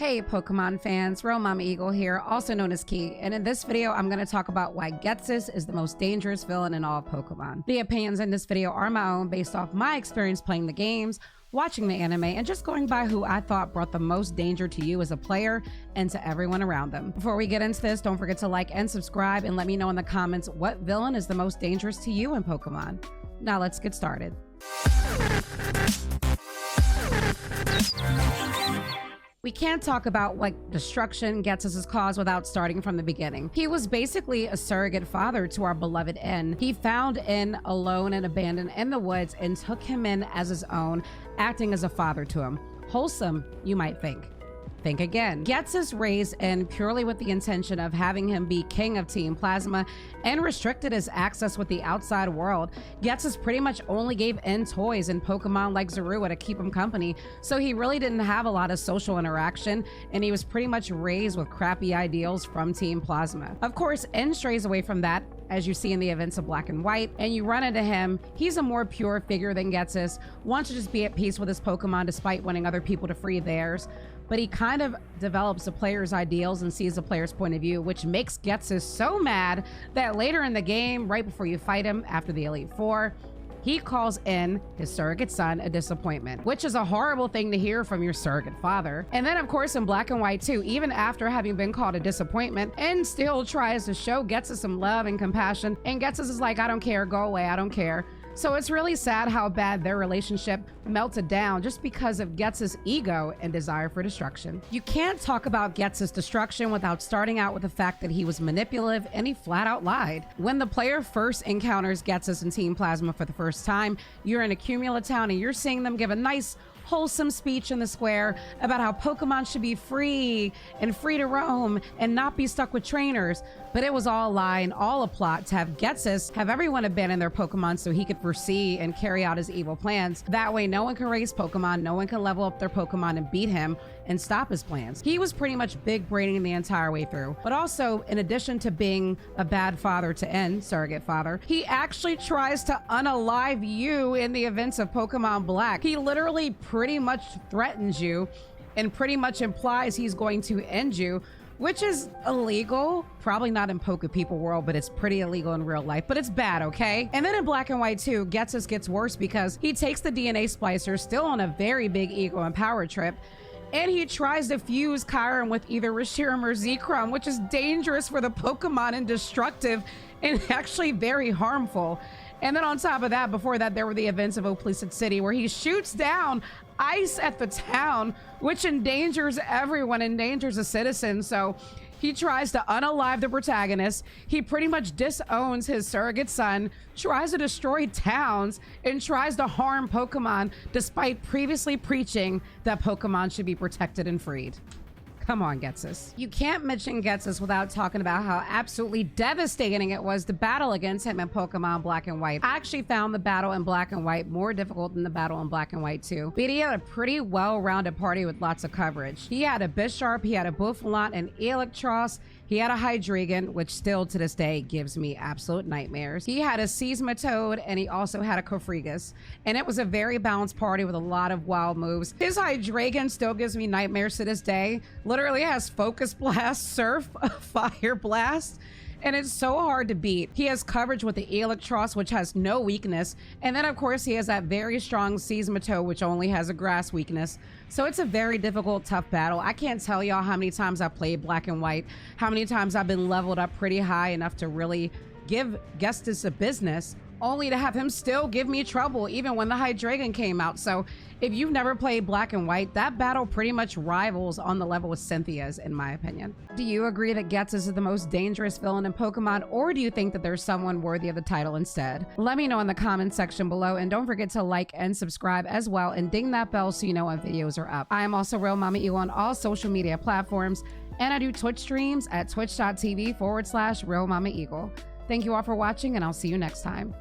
Hey Pokemon fans, Real Mama Eagle here, also known as Key, and in this video I'm going to talk about why Ghetsis is the most dangerous villain in all of Pokemon. The opinions in this video are my own based off my experience playing the games, watching the anime, and just going by who I thought brought the most danger to you as a player and to everyone around them. Before we get into this, don't forget to like and subscribe and let me know in the comments what villain is the most dangerous to you in Pokemon. Now let's get started. We can't talk about what destruction Ghetsis has caused without starting from the beginning. He was basically a surrogate father to our beloved N. He found N alone and abandoned in the woods and took him in as his own, acting as a father to him. Wholesome, you might think. Think again. Ghetsis raised N purely with the intention of having him be king of Team Plasma and restricted his access with the outside world. Ghetsis pretty much only gave N toys and Pokemon like Zorua to keep him company, so he really didn't have a lot of social interaction, and he was pretty much raised with crappy ideals from Team Plasma. Of course, N strays away from that, as you see in the events of Black and White, and you run into him. He's a more pure figure than Ghetsis, wants to just be at peace with his Pokemon despite wanting other people to free theirs. But he kind of develops the player's ideals and sees the player's point of view, which makes Ghetsis so mad that later in the game, right before you fight him after the Elite Four, he calls in his surrogate son a disappointment, which is a horrible thing to hear from your surrogate father. And then of course in Black and White too, even after having been called a disappointment, N still tries to show Ghetsis some love and compassion, and Ghetsis is like, I don't care, go away, I don't care. So it's really sad how bad their relationship melted down just because of Ghetsis' ego and desire for destruction. You can't talk about Ghetsis' destruction without starting out with the fact that he was manipulative and he flat out lied. When the player first encounters Ghetsis and Team Plasma for the first time, you're in Accumula Town and you're seeing them give a nice wholesome speech in the square about how Pokemon should be free and free to roam and not be stuck with trainers. But it was all a lie and all a plot to have Ghetsis have everyone abandon their Pokemon so he could foresee and carry out his evil plans. That way no one can raise Pokemon, no one can level up their Pokemon and beat him and stop his plans. He was pretty much big braining the entire way through. But also, in addition to being a bad father to N, surrogate father, he actually tries to unalive you in the events of Pokemon Black. He literally pretty much threatens you and pretty much implies he's going to end you, which is illegal. Probably not in Poke People world, but it's pretty illegal in real life, but it's bad, okay? And then in Black and White too, Ghetsis gets worse because he takes the DNA splicer, still on a very big ego and power trip, and he tries to fuse Chiron with either Reshiram or Zekrom, which is dangerous for the Pokemon and destructive and actually very harmful. And then on top of that, before that, there were the events of Oplicit City where he shoots down ice at the town, which endangers everyone, endangers a citizen. So he tries to unalive the protagonist. He pretty much disowns his surrogate son, tries to destroy towns, and tries to harm Pokemon despite previously preaching that Pokemon should be protected and freed. Come on, Ghetsis. You can't mention Ghetsis without talking about how absolutely devastating it was to battle against him in Pokemon Black and White. I actually found the battle in Black and White more difficult than the battle in Black and White too. But he had a pretty well-rounded party with lots of coverage. He had a Bisharp, he had a Bouffalant, an Electros, he had a Hydreigon, which still to this day gives me absolute nightmares. He had a Seismitoad, and he also had a Cofregus. And it was a very balanced party with a lot of wild moves. His Hydreigon still gives me nightmares to this day. Literally has Focus Blast, Surf, Fire Blast, and it's so hard to beat. He has coverage with the Electros, which has no weakness, and then of course he has that very strong Seismitoad, which only has a grass weakness. So it's a very difficult, tough battle. I can't tell y'all how many times I played Black and White, how many times I've been leveled up pretty high enough to really give Ghetsis a business, only to have him still give me trouble even when the Hydreigon came out. So if you've never played Black and White, that battle pretty much rivals on the level with Cynthia's, in my opinion. Do you agree that Ghetsis is the most dangerous villain in Pokemon, or do you think that there's someone worthy of the title instead? Let me know in the comments section below, and don't forget to like and subscribe as well, and ding that bell so you know when videos are up. I am also Real Mama Eagle on all social media platforms, and I do Twitch streams at twitch.tv/Real Mama Eagle. Thank you all for watching, and I'll see you next time.